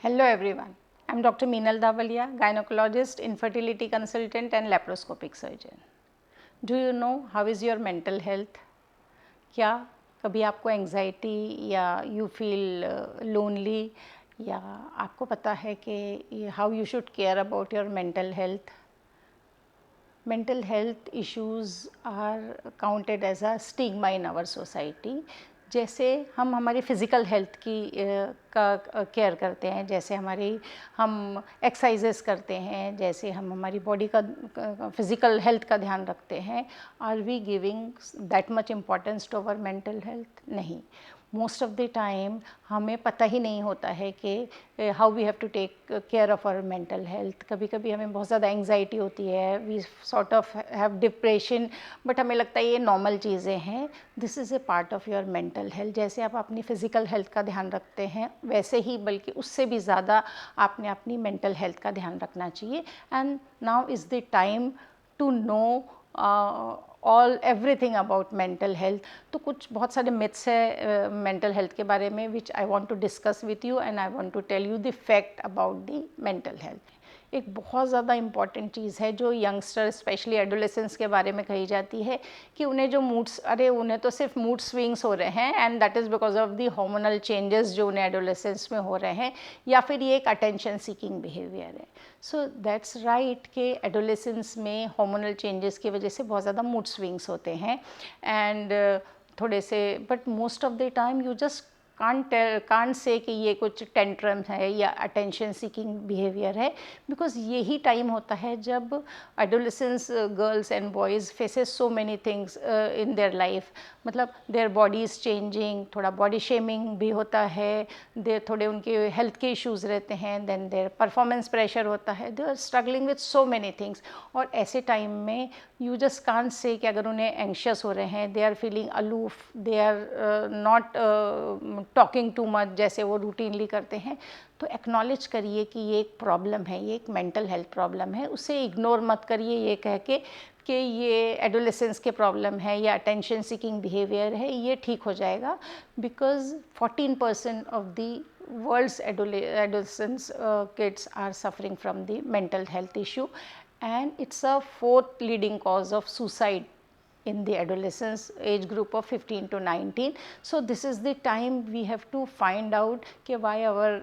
Hello everyone, I am Dr. Meenal Davalia, gynecologist, infertility consultant and laparoscopic surgeon. Do you know how is your mental health? क्या कभी आपको anxiety या you feel lonely या आपको पता है कि how you should care about your mental health? Mental health issues are counted as a stigma in our society. जैसे हम हमारी फ़िज़िकल हेल्थ की का केयर करते हैं, जैसे हम एक्सरसाइजेस करते हैं, जैसे हम हमारी बॉडी का फ़िज़िकल हेल्थ का ध्यान रखते हैं, are we giving that much importance to our mental health? नहीं, मोस्ट ऑफ द टाइम हमें पता ही नहीं होता है कि how we have to take care of our mental health. कभी कभी हमें बहुत ज़्यादा एंग्जाइटी होती है, we sort of have depression, but हमें लगता है ये नॉर्मल चीज़ें हैं. This is a part of your mental health. जैसे आप अपनी फ़िज़िकल हेल्थ का ध्यान रखते हैं, वैसे ही बल्कि उससे भी ज़्यादा आपने अपनी मेंटल हेल्थ का ध्यान रखना चाहिए. And now is the time to know everything about mental health. तो कुछ बहुत सारे मिथ्स है मेंटल हेल्थ के बारे में which I want to discuss with you and I want to tell you the fact about the mental health. एक बहुत ज़्यादा इम्पॉर्टेंट चीज़ है जो यंगस्टर स्पेशली एडोलेसेंस के बारे में कही जाती है कि उन्हें जो मूड्स, अरे उन्हें तो सिर्फ मूड स्विंग्स हो रहे हैं and that is because of the hormonal changes जो उन्हें एडोलेसेंस में हो रहे हैं, या फिर ये एक अटेंशन सीकिंग बिहेवियर है. सो दैट्स राइट कि एडोलेसेंस में हार्मोनल चेंजेस की वजह से बहुत ज़्यादा मूड स्विंग्स होते हैं एंड थोड़े से, but most of the time you just can't say कि ये कुछ टेंट्रम है या अटेंशन सीकिंग बिहेवियर है, बिकॉज यही टाइम होता है जब adolescence girls and boys faces so many things in their life. मतलब देयर बॉडी इज़ चेंजिंग, थोड़ा बॉडी शेमिंग भी होता है, देर थोड़े उनके हेल्थ के इश्यूज़ रहते हैं, देन देयर परफॉर्मेंस प्रेशर होता है, they are struggling with so many things. और ऐसे टाइम में यू जस्ट कांट से कि अगर उन्हें एंग्शियस हो रहे हैं, they are feeling aloof, they are not talking too much जैसे वो रूटीनली करते हैं, तो एक्नॉलेज करिए कि ये एक प्रॉब्लम है, ये एक मेंटल हेल्थ प्रॉब्लम है. उसे इग्नोर मत करिए ये कह के कि ये एडोलेसेंस के प्रॉब्लम है या अटेंशन सीकिंग बिहेवियर है, ये ठीक हो जाएगा. Because 14% of the world's adolescents kids are suffering from the mental health issue, and it's a fourth leading cause of suicide in the adolescence age group of 15 to 19. So this is the time we have to find out कि why our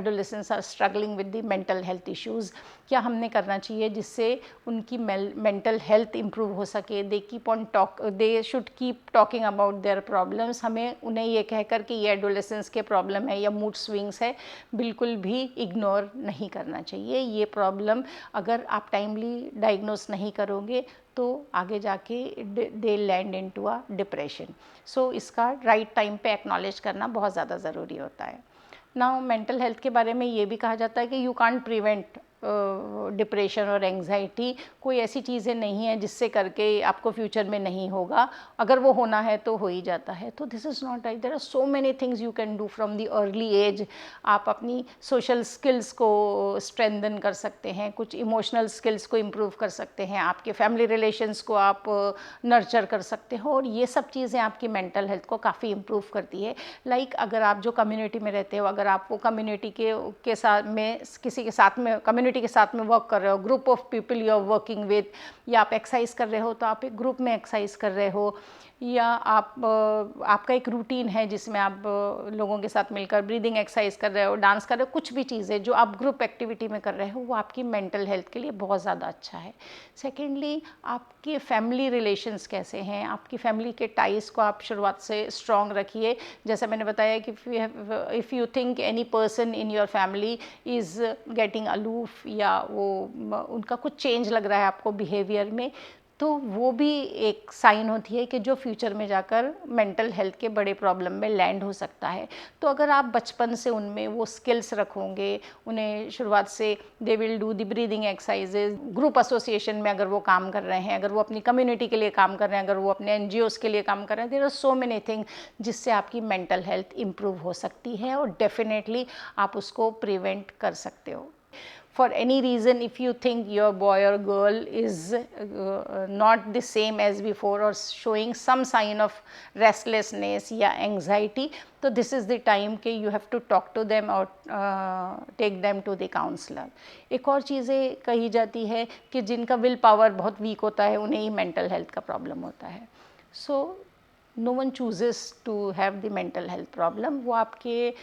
adolescents are struggling with the mental health issues. क्या हमने करना चाहिए जिससे उनकी mental health improve हो सके. they should keep talking about their problems. हमें उन्हें ये कहकर कि ये adolescence के problem है या mood swings है, बिल्कुल भी ignore नहीं करना चाहिए. ये problem अगर आप timely diagnose नहीं करोगे तो आगे जाके दे लैंड इनटू अ डिप्रेशन. सो इसका राइट टाइम पे एक्नॉलेज करना बहुत ज़्यादा ज़रूरी होता है. नाउ मेंटल हेल्थ के बारे में ये भी कहा जाता है कि यू कांट प्रिवेंट डिप्रेशन और एंग्जाइटी. कोई ऐसी चीज़ें नहीं है जिससे करके आपको फ्यूचर में नहीं होगा, अगर वो होना है तो हो ही जाता है. तो this is not right. There are so many things you can do from the early age. आप अपनी सोशल स्किल्स को स्ट्रेंथन कर सकते हैं, कुछ इमोशनल स्किल्स को इम्प्रूव कर सकते हैं, आपके फैमिली रिलेशंस को आप नर्चर कर सकते हो, और ये सब चीज़ें आपकी मेंटल हेल्थ को काफ़ी इम्प्रूव करती है. लाइक अगर आप जो कम्युनिटी में रहते हो, अगर आप वो कम्युनिटी के साथ में किसी के साथ में कम्युनिटी के साथ में वर्क कर रहे हो, group of people you are working with, या आप एक्सरसाइज कर रहे हो तो आप एक ग्रुप में एक्सरसाइज कर रहे हो, या आपका एक रूटीन है जिसमें आप लोगों के साथ मिलकर ब्रीदिंग एक्सरसाइज कर रहे हो, डांस कर रहे हो, कुछ भी चीज़ें जो आप ग्रुप एक्टिविटी में कर रहे हो वो आपकी मेंटल हेल्थ के लिए बहुत ज़्यादा अच्छा है. सेकेंडली, आपके फैमिली रिलेशंस कैसे हैं, आपकी फैमिली के टाइज को आप शुरुआत से स्ट्रॉन्ग रखिए. जैसा मैंने बताया कि if you think any person in your family is getting aloof या वो उनका कुछ चेंज लग रहा है आपको बिहेवियर में, तो वो भी एक साइन होती है कि जो फ्यूचर में जाकर मेंटल हेल्थ के बड़े प्रॉब्लम में लैंड हो सकता है. तो अगर आप बचपन से उनमें वो स्किल्स रखोगे, उन्हें शुरुआत से they will do the breathing exercises, group association में अगर वो काम कर रहे हैं, अगर वो अपनी कम्युनिटी के लिए काम कर रहे हैं, अगर वो अपने NGOs के लिए काम कर रहे हैं, there are so many thing जिससे आपकी मेंटल हेल्थ इम्प्रूव हो सकती है और डेफिनेटली आप उसको प्रिवेंट कर सकते हो. for any reason, if you think your boy or girl is not the same as before or showing some sign of restlessness या anxiety, तो this is the time कि you have to talk to them or take them to the counselor. एक और चीज़ें कही जाती है कि जिनका विल पावर बहुत वीक होता है उन्हें ही मेंटल हेल्थ का प्रॉब्लम होता है. So no one chooses to have the mental health problem. वो आपके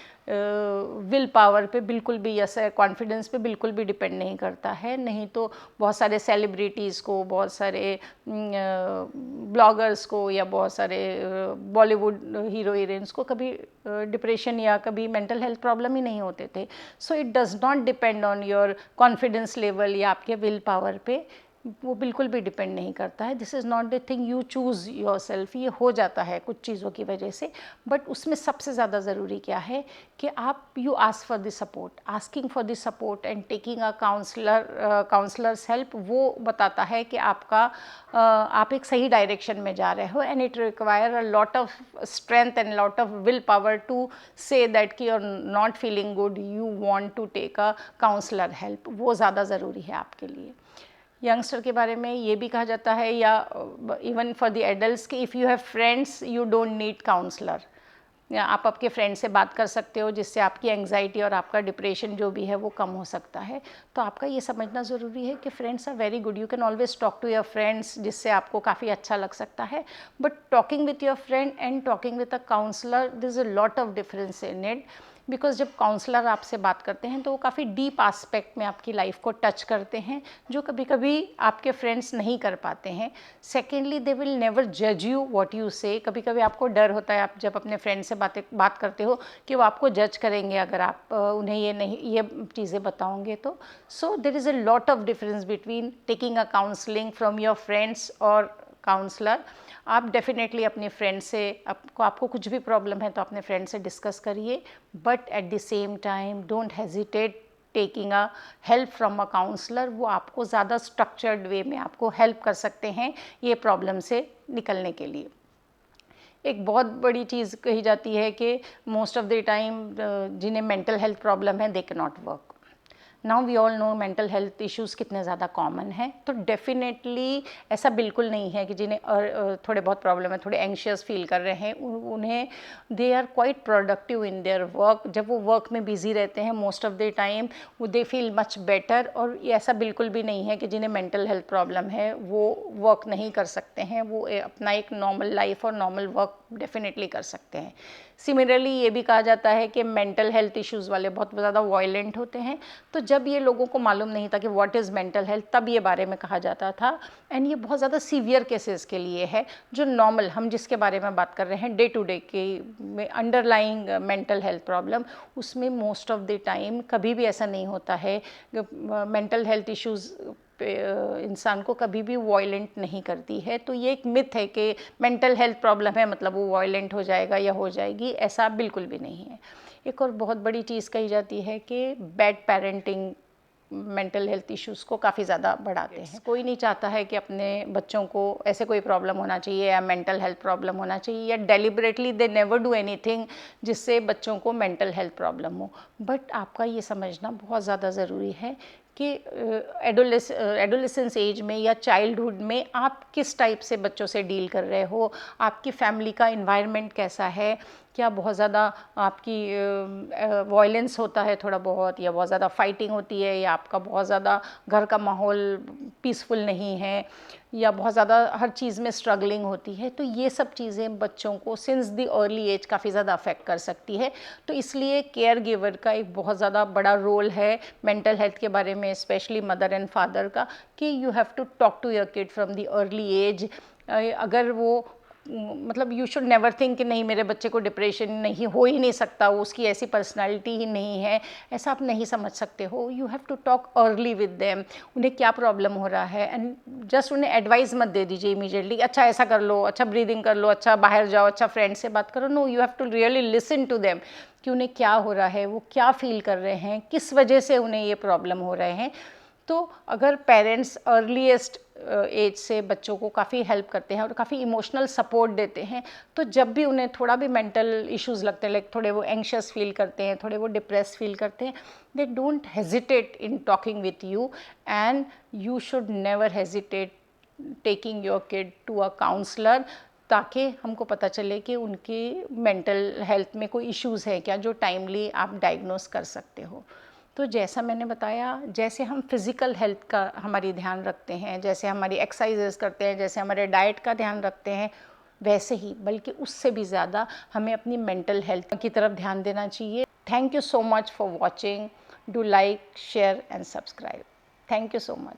विल पावर पे बिल्कुल भी या कॉन्फिडेंस पे बिल्कुल भी डिपेंड नहीं करता है. नहीं तो बहुत सारे सेलिब्रिटीज़ को, बहुत सारे ब्लॉगर्स को या बहुत सारे बॉलीवुड हीरो हीरोइंस को कभी डिप्रेशन या कभी मेंटल हेल्थ प्रॉब्लम ही नहीं होते थे. So it does not depend on your confidence level या आपके विल पावर पे, वो बिल्कुल भी डिपेंड नहीं करता है. This is not the thing you choose your self. ये हो जाता है कुछ चीज़ों की वजह से, बट उसमें सबसे ज़्यादा ज़रूरी क्या है कि आप you ask for the support. Asking for the support and taking a counsellor's help वो बताता है कि आप एक सही डायरेक्शन में जा रहे हो. And it require a lot of strength and lot of will power to say that कि you are not feeling good, you want to take a counsellor help. वो ज़्यादा ज़रूरी है आपके लिए. यंगस्टर के बारे में ये भी कहा जाता है या इवन फॉर द एडल्ट्स कि if you have friends you don't need counsellor. आप आपके फ्रेंड से बात कर सकते हो जिससे आपकी एंग्जाइटी और आपका डिप्रेशन जो भी है वो कम हो सकता है. तो आपका ये समझना ज़रूरी है कि friends are very good. You can always talk to your friends जिससे आपको काफ़ी अच्छा लग सकता है. But talking with your friend and talking with a counsellor, this is a lot of difference in it. Because जब काउंसलर आपसे बात करते हैं तो वो काफ़ी डीप आस्पेक्ट में आपकी लाइफ को टच करते हैं जो कभी कभी आपके फ्रेंड्स नहीं कर पाते हैं. सेकेंडली, दे विल नेवर जज यू व्हाट यू से. कभी कभी आपको डर होता है आप जब अपने फ्रेंड से बात करते हो कि वो आपको जज करेंगे अगर आप उन्हें ये चीज़ें बताओगे तो. So there is a lot of difference between taking a counselling from your friends और काउंसलर. आप डेफिनेटली अपने फ्रेंड से आपको कुछ भी प्रॉब्लम है तो अपने फ्रेंड से डिस्कस करिए, but at the same time don't hesitate taking a help from a counsellor. वो आपको ज़्यादा स्ट्रक्चर्ड वे में आपको हेल्प कर सकते हैं ये प्रॉब्लम से निकलने के लिए. एक बहुत बड़ी चीज़ कही जाती है कि मोस्ट ऑफ द टाइम जिन्हें मेंटल हेल्थ प्रॉब्लम है they can not work. Now we all know mental health issues कितने ज़्यादा कॉमन है. तो डेफिनेटली ऐसा बिल्कुल नहीं है कि जिन्हें थोड़े बहुत प्रॉब्लम है, थोड़े एंशियस फील कर रहे हैं, उन्हें they are quite productive in their work. जब वो वर्क में बिजी रहते हैं मोस्ट ऑफ द टाइम वो दे फील मच बेटर. और ऐसा बिल्कुल भी नहीं है कि जिन्हें मेंटल हेल्थ प्रॉब्लम है वो वर्क नहीं कर सकते हैं. वो अपना एक नॉर्मल लाइफ और नॉर्मल वर्क डेफिनेटली कर सकते हैं. सिमिलरली ये भी कहा जाता है कि मेंटल हेल्थ इश्यूज़ वाले बहुत ज़्यादा वायलेंट होते हैं. तो जब ये लोगों को मालूम नहीं था कि व्हाट इज़ मेंटल हेल्थ, तब ये बारे में कहा जाता था. एंड ये बहुत ज़्यादा सीवियर केसेस के लिए है. जो नॉर्मल हम जिसके बारे में बात कर रहे हैं डे टू डे के में अंडरलाइंग मेंटल हेल्थ प्रॉब्लम, उसमें मोस्ट ऑफ द टाइम कभी भी ऐसा नहीं होता है. मेंटल हेल्थ इश्यूज़ इंसान को कभी भी वायलेंट नहीं करती है. तो ये एक मिथ है कि मेंटल हेल्थ प्रॉब्लम है मतलब वो वायलेंट हो जाएगा या हो जाएगी, ऐसा बिल्कुल भी नहीं है. एक और बहुत बड़ी चीज़ कही जाती है कि bad parenting mental health issues को काफ़ी ज़्यादा बढ़ाते हैं. कोई नहीं चाहता है कि अपने बच्चों को ऐसे कोई प्रॉब्लम होना चाहिए या मेंटल हेल्थ प्रॉब्लम होना चाहिए, या deliberately they never do anything जिससे बच्चों को मेंटल हेल्थ प्रॉब्लम हो. बट आपका ये समझना बहुत ज़्यादा ज़रूरी है कि एडोलेसेंस एज में या चाइल्डहुड में आप किस टाइप से बच्चों से डील कर रहे हो. आपकी फैमिली का इन्वायरमेंट कैसा है, क्या बहुत ज़्यादा आपकी वायलेंस होता है थोड़ा बहुत, या बहुत ज़्यादा फाइटिंग होती है, या आपका बहुत ज़्यादा घर का माहौल पीसफुल नहीं है, या बहुत ज़्यादा हर चीज़ में स्ट्रगलिंग होती है. तो ये सब चीज़ें बच्चों को सिंस द अर्ली एज काफ़ी ज़्यादा अफेक्ट कर सकती है. तो इसलिए केयर गिवर का एक बहुत ज़्यादा बड़ा रोल है मेंटल हेल्थ के बारे में, स्पेशली मदर एंड फादर का, कि you have to talk to your kid from the early age. अगर वो मतलब यू शुड नेवर थिंक कि नहीं मेरे बच्चे को डिप्रेशन नहीं हो ही नहीं सकता, वो उसकी ऐसी पर्सनालिटी ही नहीं है, ऐसा आप नहीं समझ सकते हो. You have to talk early with them. उन्हें क्या प्रॉब्लम हो रहा है, एंड जस्ट उन्हें एडवाइस मत दे दीजिए इमीडिएटली, अच्छा ऐसा कर लो, अच्छा ब्रीदिंग कर लो, अच्छा बाहर जाओ, अच्छा फ्रेंड से बात करो. No, you have to really listen to them कि उन्हें क्या हो रहा है, वो क्या फील कर रहे हैं, किस वजह से उन्हें ये प्रॉब्लम हो रहे हैं. तो अगर पेरेंट्स अर्लीस्ट एज से बच्चों को काफ़ी हेल्प करते हैं और काफ़ी इमोशनल सपोर्ट देते हैं, तो जब भी उन्हें थोड़ा भी मेंटल इश्यूज़ लगते हैं, लाइक थोड़े वो एंग्शियस फील करते हैं, थोड़े वो डिप्रेस फील करते हैं, they don't hesitate in talking with you, and you should never hesitate taking your kid to a counsellor, ताकि हमको पता चले कि उनकी मेंटल हेल्थ में कोई इश्यूज़ है क्या, जो टाइमली आप डायग्नोस कर सकते हो। तो जैसा मैंने बताया, जैसे हम फिज़िकल हेल्थ का हमारी ध्यान रखते हैं, जैसे हमारी एक्सरसाइजेस करते हैं, जैसे हमारे डाइट का ध्यान रखते हैं, वैसे ही बल्कि उससे भी ज़्यादा हमें अपनी मेंटल हेल्थ की तरफ ध्यान देना चाहिए। Thank you so much for watching. Do like, share and subscribe. Thank you so much.